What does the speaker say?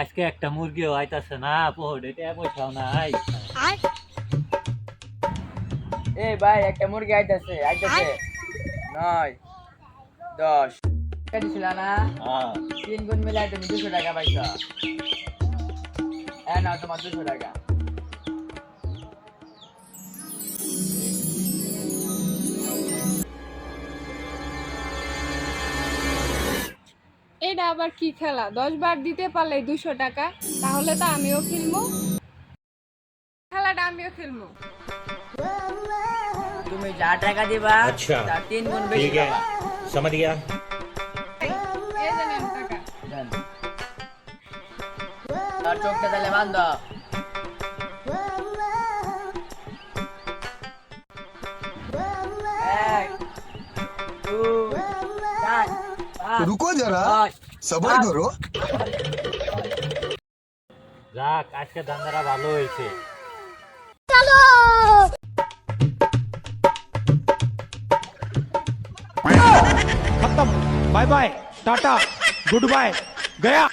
আজকে একটা মুরগিও আইতাছে না, পোহড়ে টাকা পয়সাও নাই। এই ভাই একটা মুরগি আইতাছে আইতাছে 9 10 টাকা দিছিল না? হ্যাঁ, 3 গুণ মিলাই তুমি 200 টাকা পাইছো। নাও তোমার 200 টাকা। এটা আবার কি খেলা? 10 বার দিতে পারলে 200 টাকা, তাহলে তো আমিও খেলবো। খেলাটা আমিও খেলবো। তুমি যা টাকা দিবা আচ্ছা, তার 3 গুণ বেশি ठीक है পাবা। समझ गया। এই যে নেন টাকা। দেন। তার চোখটা তাহলে বান্ধ। এক, দুই, চার, পাঁচ, रुको जरा ছয়, सबर সাত। करो। যাক আজকে ধান্দাটা ভালো হয়েছে। खत्म, bye bye, tata, good bye, गया।